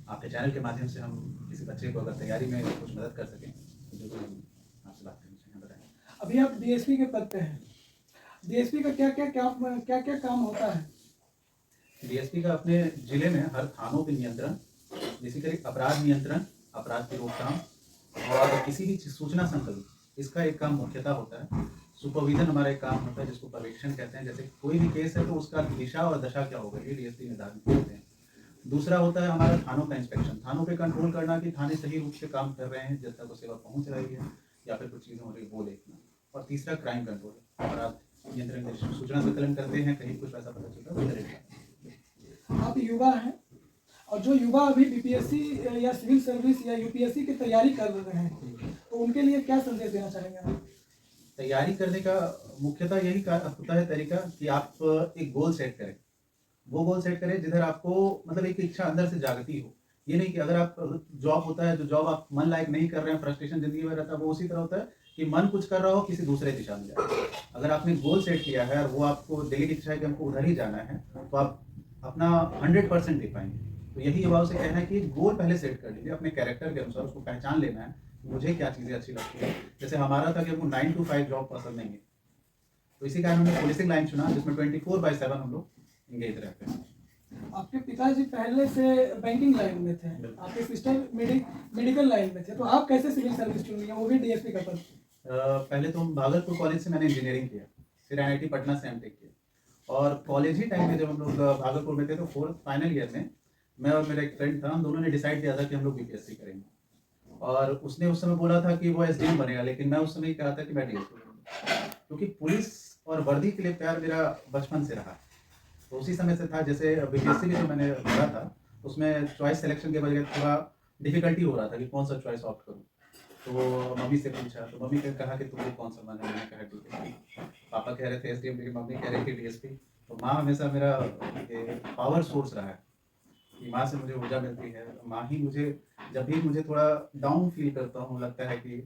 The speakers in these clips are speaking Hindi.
आपके चैनल के माध्यम से हम किसी बच्चे को अगर तैयारी में कुछ मदद कर सकें तो बिल्कुल हम आपसे बात करना चाहें, बताएं। अभी आप डीएसपी के पद पे हैं, डीएसपी का क्या क्या काम होता है? डीएसपी का अपने जिले में हर थानों पे नियंत्रण, बेसिकली अपराध नियंत्रण, अपराध की रोकथाम और किसी भी सूचना संकलन, इसका एक काम मुख्यतः होता है। सुपरविजन हमारा एक काम होता है जिसको पर्यवेक्षण कहते हैं। जैसे कोई भी केस है तो उसका दिशा और दशा क्या होगा ये डीएसपी निर्धारित करते हैं। दूसरा होता है हमारा थानों का इंस्पेक्शन, थानों पे कंट्रोल करना कि थाने सही रूप से काम कर रहे हैं, जब तक वो सेवा पहुंच रही है या फिर कुछ चीज़ें हो रही है वो देखना। और तीसरा क्राइम कंट्रोल, अपराध नियंत्रण, सूचना संकलन करते हैं, कहीं कुछ ऐसा पता चलता है वो करेगा। आप युवा हैं और जो युवा अभी बीपीएससी या सिविल सर्विस या यूपीएससी की तैयारी कर रहे हैं तो उनके लिए क्या संदेश देना चाहेंगे आप? तैयारी करने का मुख्यतः यही होता है तरीका कि आप एक गोल सेट करें। वो गोल सेट करें जिधर आपको मतलब एक इच्छा अंदर से जागती हो। ये नहीं कि अगर आप जॉब होता है, जो जॉब आप मन लायक नहीं कर रहे हैं, फ्रस्ट्रेशन जिंदगी में रहता है, वो उसी तरह होता है कि मन कुछ कर रहा हो किसी दूसरे दिशा में जाए। अगर आपने गोल सेट किया है और वो आपको दिली की इच्छा है कि हमको उधर ही जाना है, तो आप अपना 100% दे पाएंगे। तो यही युवाओं से कहना है कि गोल पहले सेट कर लीजिए, अपने कैरेक्टर के अनुसार उसको पहचान लेना है, मुझे क्या चीज़ें अच्छी लगती है। जैसे हमारा था कि हमको 9 to 5 जॉब पसंद नहीं है, तो इसी कारण हमने पुलिसिंग लाइन चुना जिसमें 24/7 हम लोग इंगेज रहते हैं। आपके पिताजी पहले से बैंकिंग लाइन में थे, आपके सिस्टर मेडिकल लाइन में थे, तो आप कैसे सिविल सर्विस चुन लिया, वो भी डीएसपी का पद? पहले तो भागलपुर कॉलेज से मैंने इंजीनियरिंग किया, फिर आईआईटी पटना से एमटेक किया। और कॉलेज ही टाइम में जब हम लोग भागलपुर में थे तो 4th फाइनल ईयर में मैं और मेरा एक फ्रेंड था, हम दोनों ने डिसाइड किया था कि हम लोग बीपीएससी करेंगे। और उसने उस समय बोला था कि वो एसडीएम बनेगा, लेकिन मैं उस समय कहा था कि मैं डीएसपी बनूंगा, क्योंकि पुलिस और वर्दी के लिए प्यार मेरा बचपन से रहा। तो उसी समय से था। जैसे बीपीएससी भी जो मैंने भरा था उसमें चॉइस सिलेक्शन के बजाय थोड़ा डिफिकल्टी हो रहा था कि कौन सा चॉइस ऑप्ट करूँ। तो मम्मी से पूछा तो मम्मी ने कहा कि तुमको कौन सा मन है, मैंने कहा डीएसपी। पापा कह रहे थे एसडीएम, लेकिन मम्मी कह रही थी डीएसपी। तो माँ हमेशा मेरा पावर सोर्स रहा है कि माँ से मुझे ऊर्जा मिलती है। माँ ही मुझे जब भी मुझे थोड़ा डाउन फील करता हूँ, लगता है कि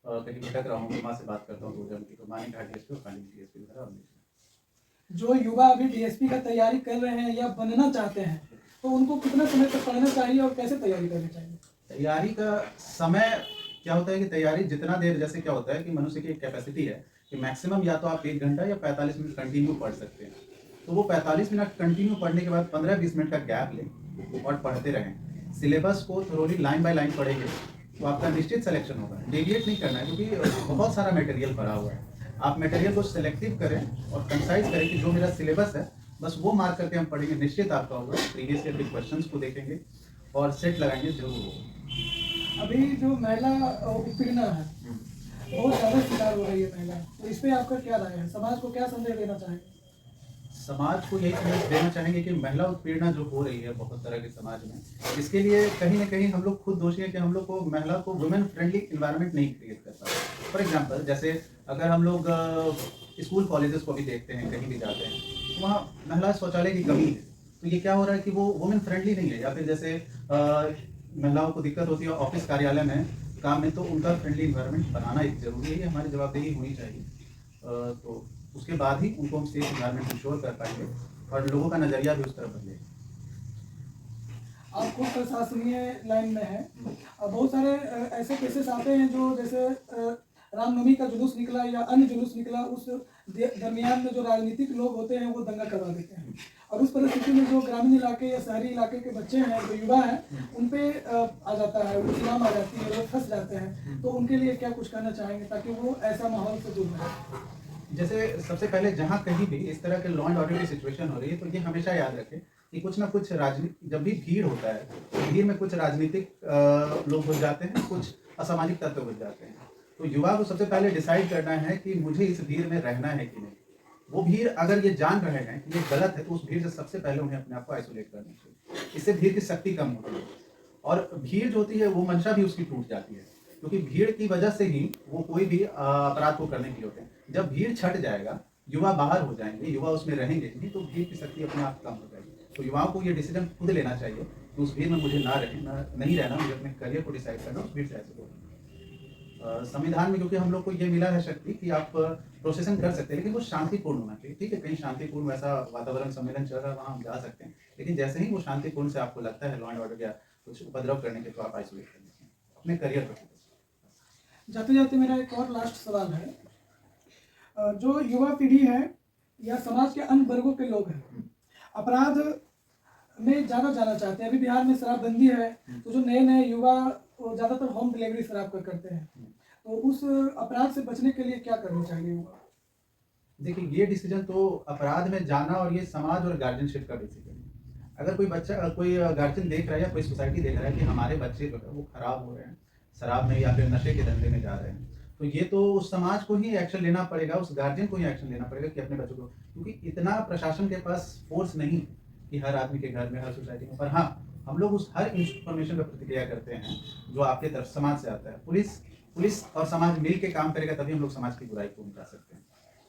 कहीं भटक रहा हूँ, तो माँ से बात करता हूँ तो ऊर्जा मिलती। तो माँ ने कहा डीएसपी और फाइनली डीएसपी करा। और जो युवा अभी डीएसपी का तैयारी कर रहे हैं या बनना चाहते हैं तो उनको कितना समय तक पढ़ना चाहिए और कैसे तैयारी करनी चाहिए? तैयारी का समय क्या होता है कि तैयारी जितना देर, जैसे क्या होता है कि मनुष्य की एक कैपेसिटी है कि मैक्सिमम या तो आप 1 घंटा या 45 मिनट कंटिन्यू पढ़ सकते हैं। तो वो 45 मिनट कंटिन्यू पढ़ने के बाद 15-20 मिनट का गैप लें और पढ़ते रहें। सिलेबस को थोड़ी लाइन बाय लाइन पढ़ेंगे तो आपका निश्चित सिलेक्शन होगा। डेविएट नहीं करना है क्योंकि बहुत सारा मटेरियल पड़ा हुआ है। आप मटेरियल को सिलेक्टिव करें और कंसाइज करें कि जो मेरा सिलेबस है बस वो मार्क करके हम पढ़ेंगे, निश्चित आपका होगा। प्रीवियस ईयर के क्वेश्चंस को देखेंगे और सेट लगाएंगे, जरूर होगा। अभी जो महिला उत्पीड़न है बहुत ज़्यादा शिकार हो रही है महिला, तो इस पर आपका क्या राय है? समाज को क्या संदेश देना चाहेंगे? समाज को यही संदेश देना चाहेंगे कि महिला उत्पीड़ना जो हो रही है बहुत तरह के समाज में, इसके लिए कहीं ना कहीं हम लोग खुद दोषी हैं कि हम लोग को महिला को वुमेन फ्रेंडली इन्वायरमेंट नहीं क्रिएट कर पाते। फॉर एग्जाम्पल, जैसे अगर हम लोग स्कूल कॉलेजेस को भी देखते हैं, कहीं भी जाते हैं तो वहाँ महिला शौचालय की कमी है। तो ये क्या हो रहा है कि वो वुमेन फ्रेंडली नहीं है। या फिर जैसे महिलाओं को दिक्कत होती है ऑफिस कार्यालय में काम में, तो उनका फ्रेंडली इन्वायरमेंट बनाना एक जरूरी है, हमारी जवाबदेही होनी चाहिए। तो उसके बाद ही उनको हम सेफ इन्वायरमेंट इंश्योर कर पाएंगे और लोगों का नज़रिया भी उस तरफ बदलेगा। आप खुद प्रशासनीय लाइन में है, अब बहुत सारे ऐसे केसेस आते हैं जो जैसे रामनवमी का जुलूस निकला या अन्य जुलूस निकला, उस दरमियान में जो राजनीतिक लोग होते हैं वो दंगा करवा देते हैं, और उस परिस्थिति में जो ग्रामीण इलाके या शहरी इलाके के बच्चे हैं, जो युवा हैं, उन पे आ जाता है, इल्जाम आ जाती है, लोग फंस जाते हैं, तो उनके लिए क्या कुछ कहना चाहेंगे ताकि वो ऐसा माहौल से दूर रहे? जैसे सबसे पहले जहाँ कहीं भी इस तरह के लॉ एंड ऑर्डर की सिचुएशन हो रही है तो ये हमेशा याद रखें कि कुछ ना कुछ राजनीति, जब भी भीड़ होता है तो भीड़ में कुछ राजनीतिक लोग घुस जाते हैं, कुछ असामाजिक तत्व घुस जाते हैं। तो युवा को सबसे पहले डिसाइड करना है कि मुझे इस भीड़ में रहना है कि नहीं। वो भीड़ अगर ये जान रहे हैं कि ये गलत है तो उस भीड़ से सबसे पहले उन्हें अपने आप को आइसोलेट करना चाहिए। इससे भीड़ की शक्ति कम होती है और भीड़ जो होती है वो मंशा भी उसकी टूट जाती है, क्योंकि भीड़ की वजह से ही वो कोई भी अपराध को करने के लिए होते हैं। जब भीड़ छट जाएगा, युवा बाहर हो जाएंगे, युवा उसमें रहेंगे नहीं, तो भीड़ की शक्ति अपने आप कम हो जाएगी। तो युवाओं को ये डिसीजन खुद लेना चाहिए कि उस भीड़ में मुझे नहीं रहना, मुझे अपने करियर को डिसाइड करना, उस भीड़ से ऐसे होना। संविधान में क्योंकि हम लोग को ये मिला है शक्ति कि आप प्रोसेसन कर सकते हैं, लेकिन वो शांतिपूर्ण होना चाहिए। ठीक है, कहीं शांतिपूर्ण वैसा वातावरण सम्मेलन चल रहा है, वहाँ हम जा सकते हैं, लेकिन जैसे ही वो शांतिपूर्ण से आपको लगता है लॉ एंड ऑर्डर या कुछ उपद्रव करने के तो आप आइसोलेट कर लीजिए अपने करियर पर focus। जाते जाते मेरा एक और लास्ट सवाल है, जो युवा पीढ़ी है या समाज के अन्य वर्गों के लोग हैं, अपराध में ज़्यादा जाना चाहते हैं। अभी बिहार में शराबबंदी है, तो जो नए नए युवा वो ज़्यादातर होम डिलीवरी शराब का करते हैं, तो उस अपराध से बचने के लिए क्या करना चाहिए युवा? देखिए ये डिसीजन तो अपराध में जाना और ये समाज और गार्जियनशिप का डिसीजन है। अगर कोई बच्चा कोई गार्जियन देख रहा है या कोई सोसाइटी देख रहा है कि हमारे बच्चे जो है वो खराब हो रहे हैं शराब में या फिर नशे के धंधे में जा रहे हैं, तो ये तो उस समाज को ही एक्शन लेना पड़ेगा, उस गार्जियन को ही एक्शन लेना पड़ेगा कि अपने बच्चों को, क्योंकि इतना प्रशासन के पास फोर्स नहीं कि हर आदमी के घर में हर सोसाइटी में, पर हाँ हम लोग उस हर इंफॉर्मेशन पर प्रतिक्रिया करते हैं जो आपके तरफ समाज से आता है। पुलिस और समाज मिल के काम करेगा तभी हम लोग समाज की बुराई को मिटा सकते हैं।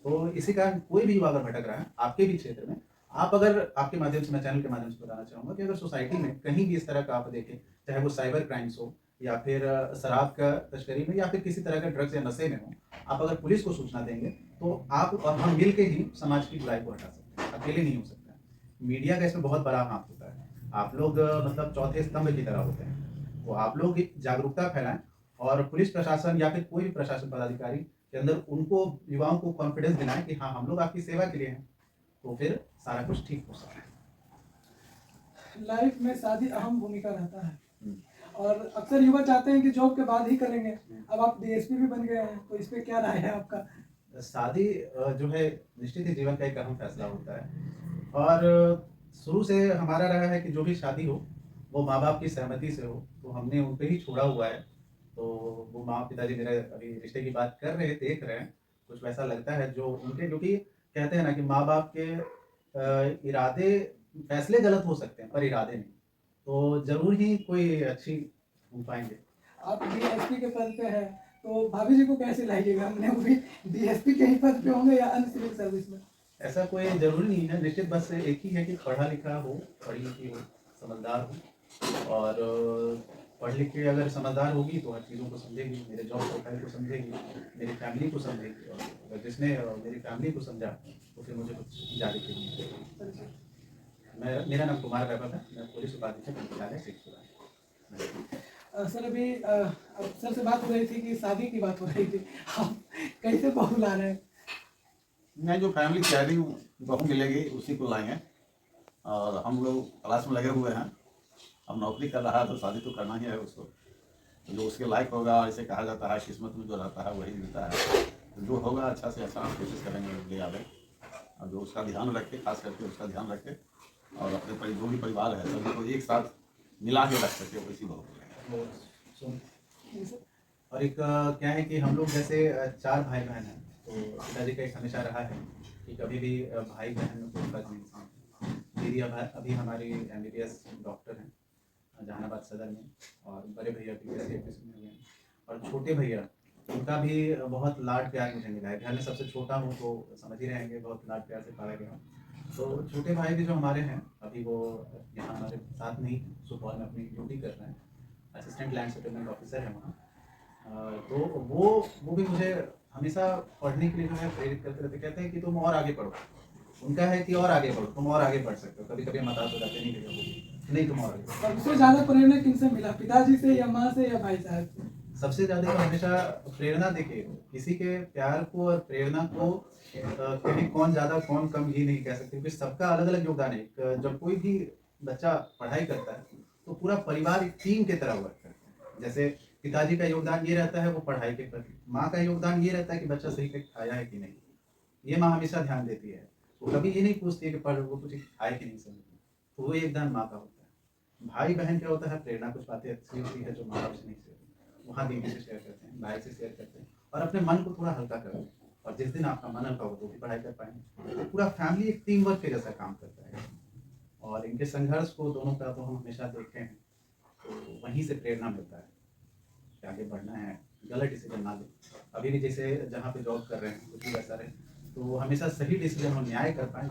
तो इसी कारण कोई भी युवा अगर भटक रहा है आपके भी क्षेत्र में, आप अगर आपके माध्यम से मैं चैनल के माध्यम से बताना चाहूँगा कि अगर सोसाइटी में कहीं भी इस तरह का आप देखें, चाहे वो साइबर क्राइम्स हो या फिर शराब का तस्करी में या फिर किसी तरह का ड्रग्स या नशे में हो, आप अगर पुलिस को सूचना देंगे तो आप और हम मिल के ही समाज की बुराई को हटा सकते हैं, अकेले नहीं हो सकता है। मीडिया का इसमें बहुत बड़ा हाथ होता है। आप लोग मतलब चौथे स्तंभ की तरह होते हैं, तो आप लोग जागरूकता फैलाएं और पुलिस प्रशासन या फिर कोई भी प्रशासन पदाधिकारी के अंदर उनको युवाओं को कॉन्फिडेंस दिलाएं कि हाँ हम लोग आपकी सेवा के लिए हैं, तो फिर सारा कुछ ठीक हो सकता है। लाइफ में शादी अहम भूमिका रहता है और अक्सर युवा चाहते हैं कि जॉब के बाद ही करेंगे। अब आप डीएसपी भी बन गए हैं, तो इस पे क्या राय है आपका? शादी जो है निश्चित ही जीवन का एक अहम फैसला होता है और शुरू से हमारा रहा है कि जो भी शादी हो वो माँ बाप की सहमति से हो, तो हमने उन पे ही छोड़ा हुआ है। तो वो माँ पिताजी मेरे अभी रिश्ते की बात कर रहे देख रहे हैं, कुछ वैसा लगता है जो उनके, क्योंकि कहते हैं ना कि माँ बाप के इरादे फैसले गलत हो सकते हैं पर इरादे नहीं, तो जरूर ही कोई अच्छी हो पाएंगे। आप डीएसपी के पद पे हैं, तो भाभी जी को कैसे लाइएगा? हमने वो भी डीएसपी के ही पद पे होंगे या अन्य सिविल सर्विस में? ऐसा कोई जरूरी नहीं है, निश्चित बस एक ही है कि पढ़ा लिखा हो, पढ़ी लिखी हो, समझदार हो और पढ़ लिख के अगर समझदार होगी तो हर चीज़ों को समझेगी, मेरे जॉब प्रोफाइल को समझेगी, मेरी फैमिली को समझेगी और अगर जिसने मेरी फैमिली को समझा तो फिर मुझे कुछ जारी करनी। मेरा नाम कुमार वैभव है, मैं पुलिस उपाधीक्षक विद्यालय शेखपुरा। सर अभी सर से बात हो रही थी कि शादी की बात हो रही थी, आप कैसे बहू ला रहे हैं? नहीं, जो फैमिली शेयरिंग बहू मिलेगी उसी को लाएंगे और हम लोग क्लास में लगे हुए हैं। अब नौकरी कर रहा है तो शादी तो करना ही है उसको, तो जो उसके लायक होगा, ऐसे कहा जाता है किस्मत में जो रहता है वही मिलता है, तो जो होगा अच्छा से अच्छा हम कोशिश करेंगे ले आवे और जो उसका ध्यान रखे, खास करके उसका ध्यान रखे और अपने जो भी परिवार है सभी को एक साथ मिला के रख सके वैसी बहू लेंगे। और एक क्या है कि हम लोग जैसे 4 भाई बहन हैं, तो पिताजी का एक हमेशा रहा है कि कभी भी भाई बहन में कोई फर्क नहीं था। दीदी अभी हमारी MBBS डॉक्टर हैं जहानाबाद सदर में और बड़े भैया PPSC में हुए हैं और छोटे भैया उनका भी बहुत लाड प्यार मुझे मिला है। घर में सबसे छोटा हूँ तो समझ ही रहेंगे, बहुत लाड प्यार से पाला गया। तो छोटे भाई भी जो हमारे हैं अभी वो यहाँ हमारे साथ नहीं, सुपौल में अपनी ड्यूटी कर रहे हैं, असिस्टेंट लैंड सेटलमेंट ऑफिसर है वहाँ। तो वो भी मुझे हमेशा पढ़ने के लिए जो है प्रेरित करते रहते, कहते हैं कि तुम और आगे पढ़ो। उनका है कि और आगे पढ़ो, तुम और आगे पढ़ सकते हो। कभी कभी हम हताश हो जाते नहीं तुम और आगे पढ़ो। सबसे ज्यादा प्रेरणा किनसे मिला, पिताजी से या माँ से या भाई साहब से? सबसे ज्यादा तो हमेशा प्रेरणा देखिए, किसी के प्यार को और प्रेरणा को कहीं कौन ज्यादा कौन कम ये नहीं कह सकते, क्योंकि सबका अलग अलग योगदान है। जब कोई भी बच्चा पढ़ाई करता है तो पूरा परिवार एक टीम की तरह वर्क करता है। जैसे पिताजी का योगदान ये रहता है वो पढ़ाई के प्रति, माँ का योगदान ये रहता है कि बच्चा सही से खाया है कि नहीं, ये माँ हमेशा ध्यान देती है। वो कभी ये नहीं पूछती है कि पढ़ वो कुछ खाए कि नहीं समझ, तो वो योगदान माँ का होता है। भाई बहन क्या होता है, प्रेरणा कुछ बातें अच्छी होती है जो माँ बाप से नहीं शेयर, वहाँ दीदी से शेयर करते हैं, भाई से शेयर करते हैं और अपने मन को थोड़ा हल्का करते हैं। और जिस दिन आपका मन हल्का हो तो भी पढ़ाई कर पाएंगे। तो पूरा फैमिली एक टीम वर्क के जैसा काम करता है और इनके संघर्ष को दोनों का तो हम हमेशा देखे हैं, तो वहीं से प्रेरणा मिलता है कि आगे बढ़ना है, गलत डिसीजन ना ले। अभी भी जैसे जहाँ पे जॉब कर रहे हैं कुछ भी वैसा रहे, तो हमेशा सही डिसीजन और न्याय कर पाए।